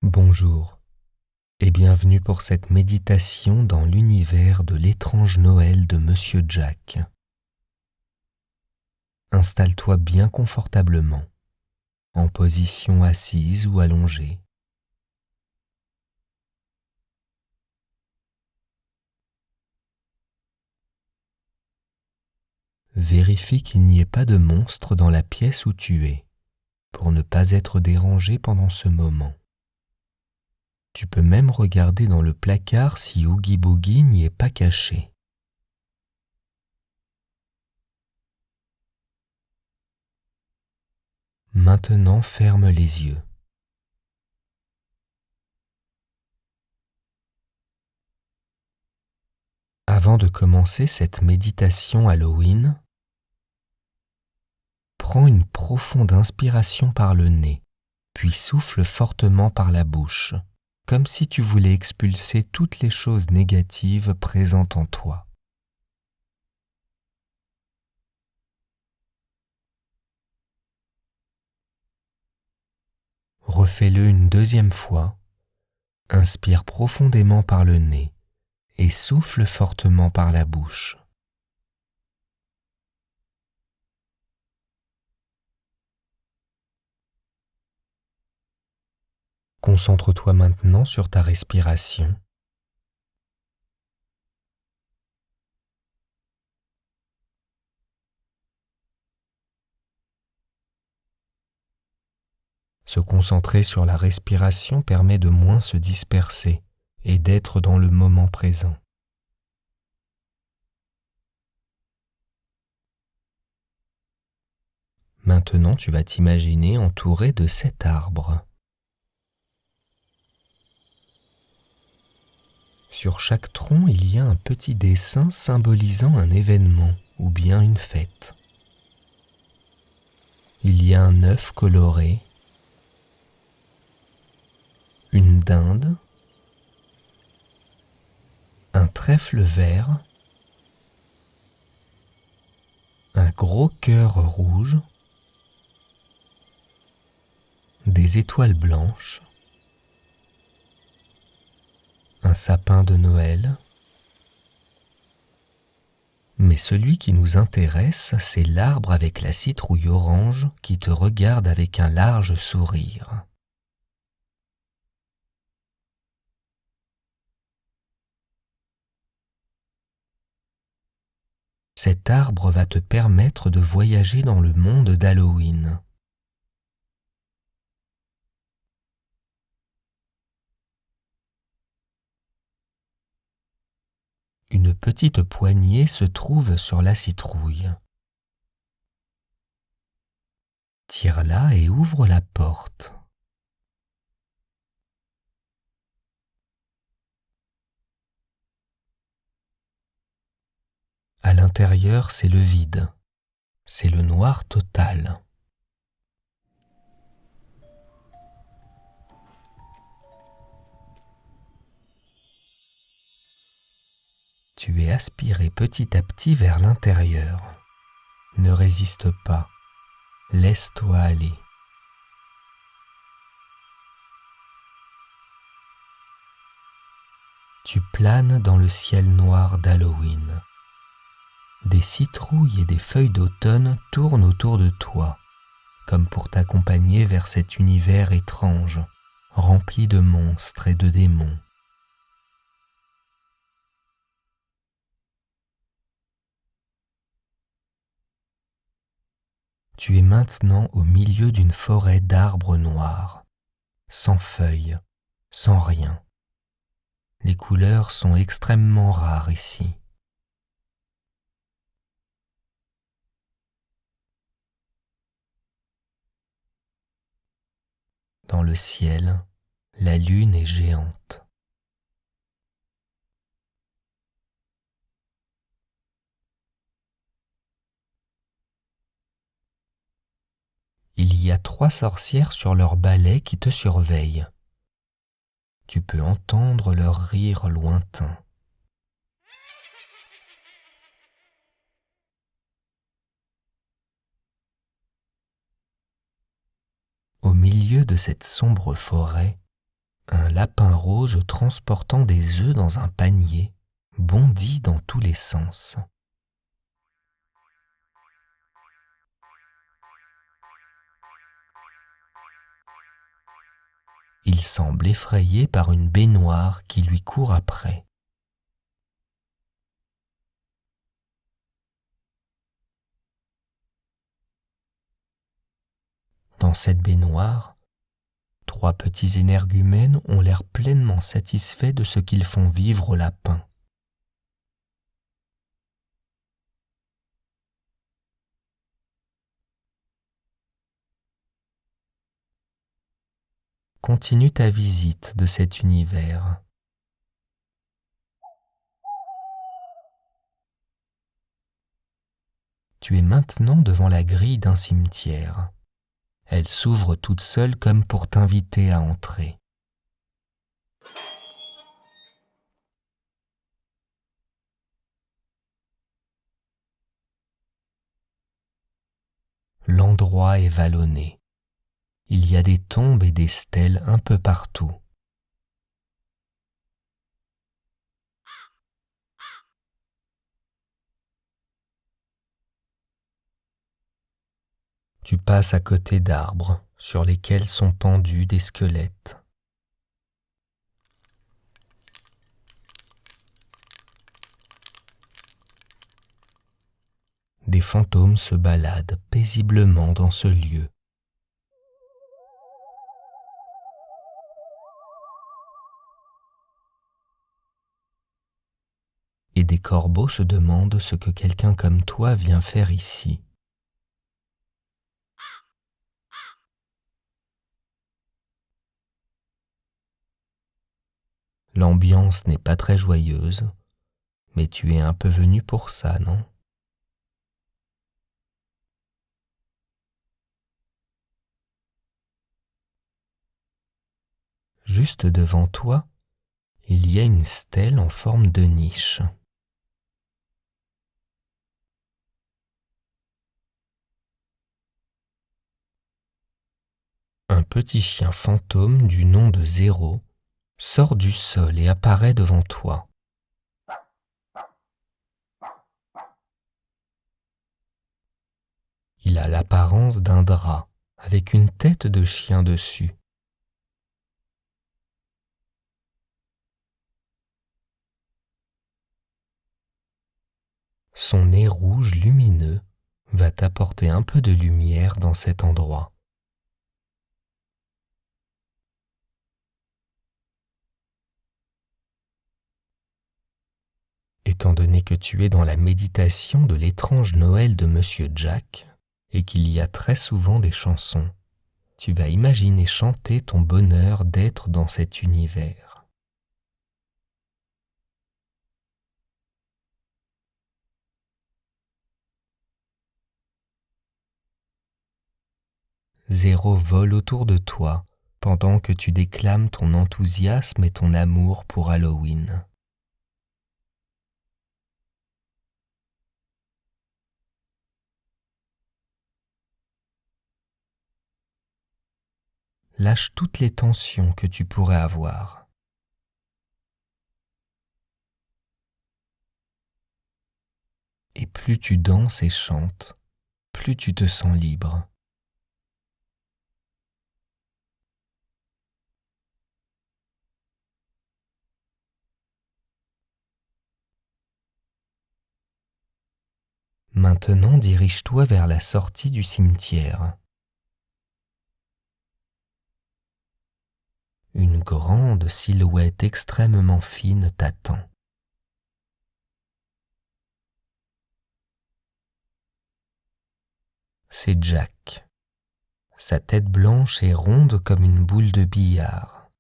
Bonjour et bienvenue pour cette méditation dans l'univers de l'étrange Noël de Monsieur Jack. Installe-toi bien confortablement, en position assise ou allongée. Vérifie qu'il n'y ait pas de monstre dans la pièce où tu es, pour ne pas être dérangé pendant ce moment. Tu peux même regarder dans le placard si Oogie Boogie n'y est pas caché. Maintenant, ferme les yeux. Avant de commencer cette méditation Halloween, prends une profonde inspiration par le nez, puis souffle fortement par la bouche, comme si tu voulais expulser toutes les choses négatives présentes en toi. Refais-le une deuxième fois. Inspire profondément par le nez et souffle fortement par la bouche. Concentre-toi maintenant sur ta respiration. Se concentrer sur la respiration permet de moins se disperser et d'être dans le moment présent. Maintenant, tu vas t'imaginer entouré de 7 arbres. Sur chaque tronc, il y a un petit dessin symbolisant un événement ou bien une fête. Il y a un œuf coloré, une dinde, un trèfle vert, un gros cœur rouge, des étoiles blanches, un sapin de Noël. Mais celui qui nous intéresse, c'est l'arbre avec la citrouille orange qui te regarde avec un large sourire. Cet arbre va te permettre de voyager dans le monde d'Halloween. Une petite poignée se trouve sur la citrouille. Tire-la et ouvre la porte. À l'intérieur, c'est le vide. C'est le noir total. Tu es aspiré petit à petit vers l'intérieur. Ne résiste pas. Laisse-toi aller. Tu planes dans le ciel noir d'Halloween. Des citrouilles et des feuilles d'automne tournent autour de toi, comme pour t'accompagner vers cet univers étrange, rempli de monstres et de démons. Tu es maintenant au milieu d'une forêt d'arbres noirs, sans feuilles, sans rien. Les couleurs sont extrêmement rares ici. Dans le ciel, la lune est géante. Il y a 3 sorcières sur leur balai qui te surveillent. Tu peux entendre leur rire lointain. Au milieu de cette sombre forêt, Un lapin rose transportant des œufs dans un panier bondit dans tous les sens. Il semble effrayé par une baignoire qui lui court après. Dans cette baignoire, 3 petits énergumènes ont l'air pleinement satisfaits de ce qu'ils font vivre au lapin. Continue ta visite de cet univers. Tu es maintenant devant la grille d'un cimetière. Elle s'ouvre toute seule comme pour t'inviter à entrer. L'endroit est vallonné. Il y a des tombes et des stèles un peu partout. Tu passes à côté d'arbres sur lesquels sont pendus des squelettes. Des fantômes se baladent paisiblement dans ce lieu. Et des corbeaux se demandent ce que quelqu'un comme toi vient faire ici. L'ambiance n'est pas très joyeuse, mais tu es un peu venu pour ça, non? Juste devant toi, il y a une stèle en forme de niche. Un petit chien fantôme du nom de Zéro sort du sol et apparaît devant toi. Il a l'apparence d'un drap avec une tête de chien dessus. Son nez rouge lumineux va t'apporter un peu de lumière dans cet endroit. Étant donné que tu es dans la méditation de l'étrange Noël de Monsieur Jack et qu'il y a très souvent des chansons, tu vas imaginer chanter ton bonheur d'être dans cet univers. Zéro vole autour de toi pendant que tu déclames ton enthousiasme et ton amour pour Halloween. Lâche toutes les tensions que tu pourrais avoir. Et plus tu danses et chantes, plus tu te sens libre. Maintenant, dirige-toi vers la sortie du cimetière. Une grande silhouette extrêmement fine t'attend. C'est Jack. Sa tête blanche est ronde comme une boule de billard.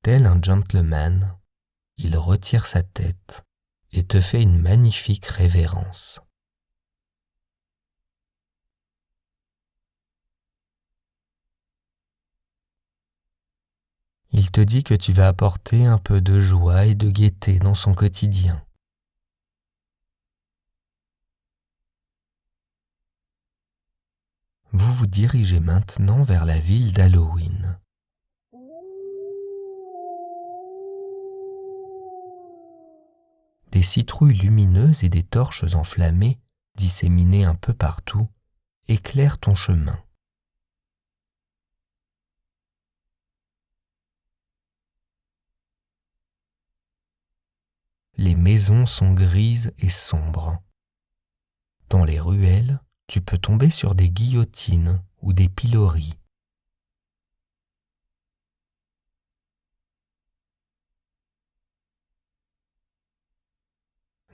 Tel un gentleman, il retire sa tête et te fait une magnifique révérence. Il te dit que tu vas apporter un peu de joie et de gaieté dans son quotidien. vous dirigez maintenant vers la ville d'Halloween. Des citrouilles lumineuses et des torches enflammées, disséminées un peu partout, éclairent ton chemin. Les maisons sont grises et sombres. Dans les ruelles, tu peux tomber sur des guillotines ou des piloris.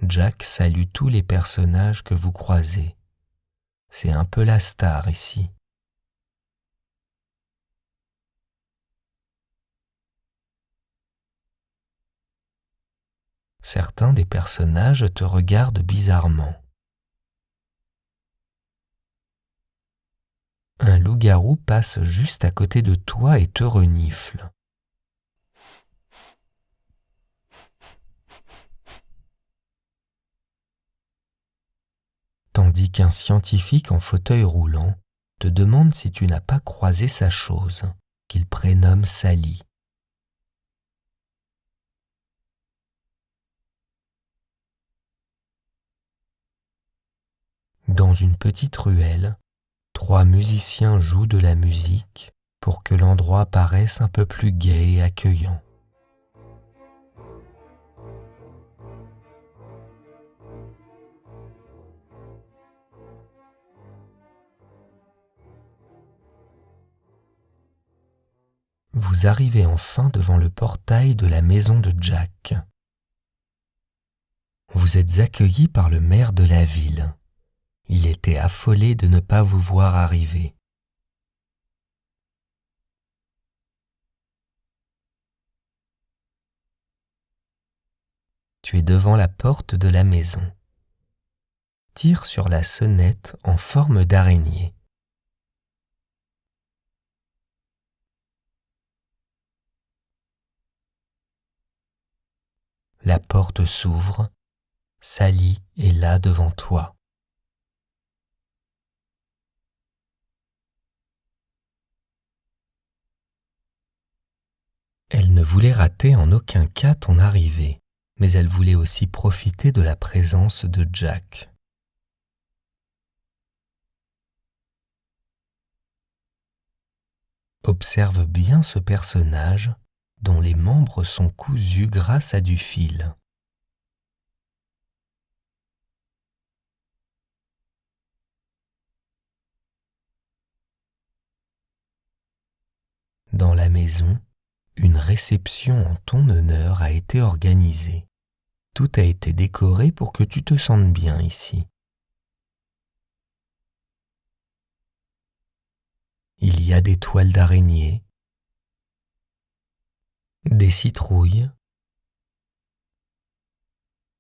Jack salue tous les personnages que vous croisez. C'est un peu la star ici. Certains des personnages te regardent bizarrement. Un loup-garou passe juste à côté de toi et te renifle. Tandis qu'un scientifique en fauteuil roulant te demande si tu n'as pas croisé sa chose, qu'il prénomme Sally. Dans une petite ruelle, 3 musiciens jouent de la musique pour que l'endroit paraisse un peu plus gai et accueillant. Vous arrivez enfin devant le portail de la maison de Jack. Vous êtes accueilli par le maire de la ville. Il était affolé de ne pas vous voir arriver. Tu es devant la porte de la maison. Tire sur la sonnette en forme d'araignée. La porte s'ouvre. Sally est là devant toi. Elle ne voulait rater en aucun cas ton arrivée, mais elle voulait aussi profiter de la présence de Jack. Observe bien ce personnage dont les membres sont cousus grâce à du fil. Dans la maison, une réception en ton honneur a été organisée. Tout a été décoré pour que tu te sentes bien ici. Il y a des toiles d'araignée, des citrouilles,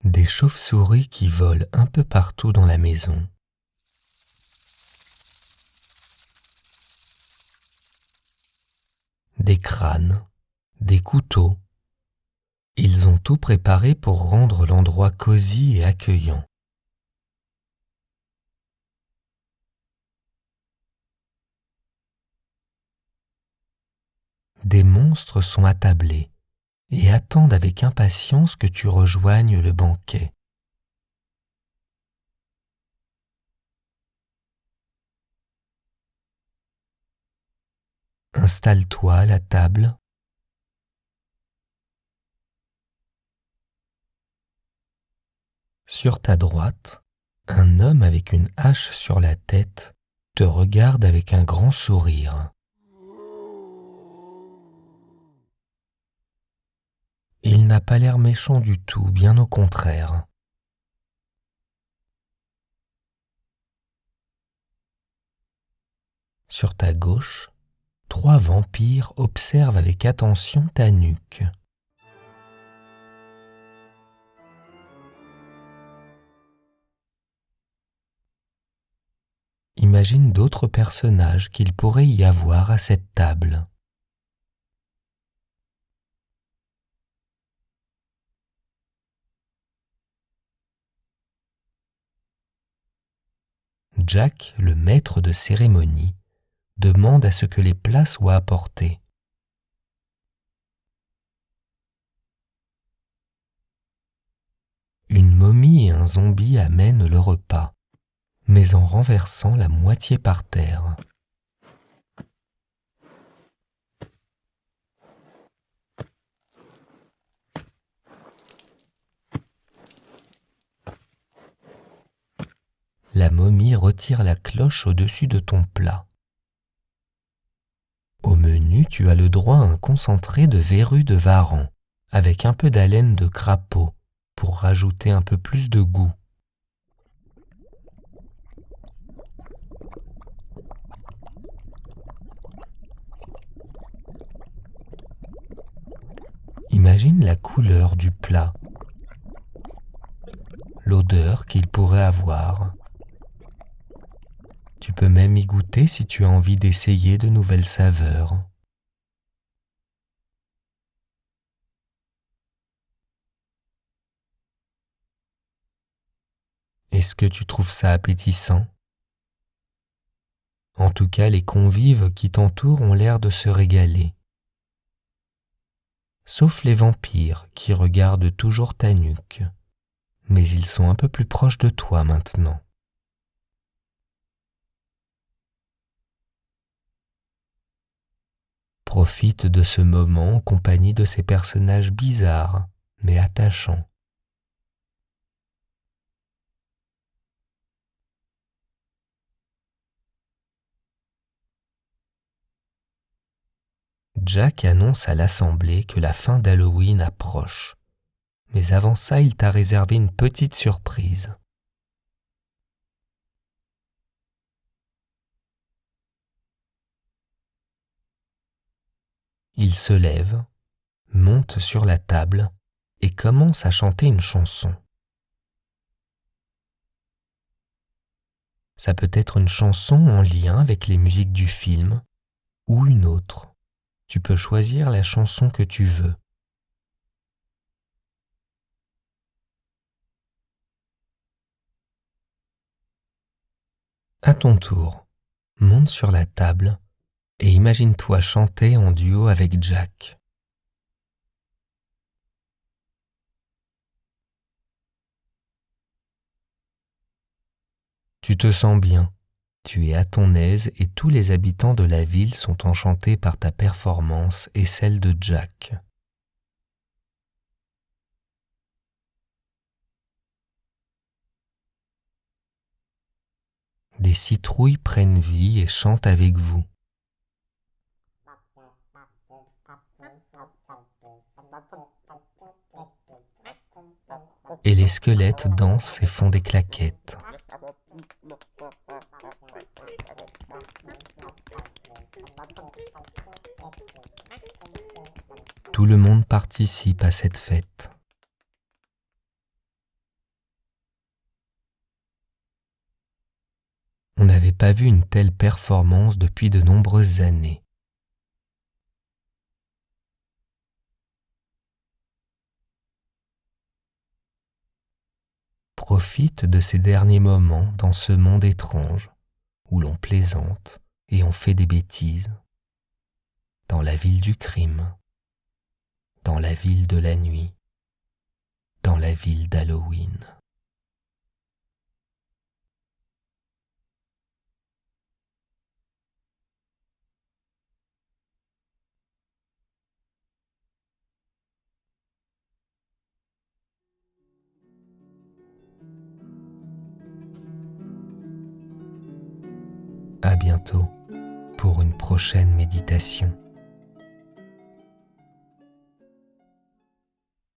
des chauves-souris qui volent un peu partout dans la maison. Des crânes, des couteaux. Ils ont tout préparé pour rendre l'endroit cosy et accueillant. Des monstres sont attablés et attendent avec impatience que tu rejoignes le banquet. Installe-toi à la table. Sur ta droite, un homme avec une hache sur la tête te regarde avec un grand sourire. Il n'a pas l'air méchant du tout, bien au contraire. Sur ta gauche, 3 vampires observent avec attention ta nuque. Imagine d'autres personnages qu'il pourrait y avoir à cette table. Jack, le maître de cérémonie, demande à ce que les plats soient apportés. Une momie et un zombie amènent le repas, mais en renversant la moitié par terre. La momie retire la cloche au-dessus de ton plat. Au menu, tu as le droit à un concentré de verrues de varan, avec un peu d'haleine de crapaud, pour rajouter un peu plus de goût. Imagine la couleur du plat, l'odeur qu'il pourrait avoir. Tu peux même y goûter si tu as envie d'essayer de nouvelles saveurs. Est-ce que tu trouves ça appétissant? En tout cas, les convives qui t'entourent ont l'air de se régaler. Sauf les vampires qui regardent toujours ta nuque. Mais ils sont un peu plus proches de toi maintenant. Profite de ce moment en compagnie de ces personnages bizarres, mais attachants. Jack annonce à l'assemblée que la fin d'Halloween approche. Mais avant ça, il t'a réservé une petite surprise. Il se lève, monte sur la table et commence à chanter une chanson. Ça peut être une chanson en lien avec les musiques du film ou une autre. Tu peux choisir la chanson que tu veux. À ton tour, monte sur la table et imagine-toi chanter en duo avec Jack. Tu te sens bien, tu es à ton aise et tous les habitants de la ville sont enchantés par ta performance et celle de Jack. Des citrouilles prennent vie et chantent avec vous. Et les squelettes dansent et font des claquettes. Tout le monde participe à cette fête. On n'avait pas vu une telle performance depuis de nombreuses années. Profite de ces derniers moments dans ce monde étrange où l'on plaisante et on fait des bêtises. Dans la ville du crime, dans la ville de la nuit, dans la ville d'Halloween. À bientôt pour une prochaine méditation.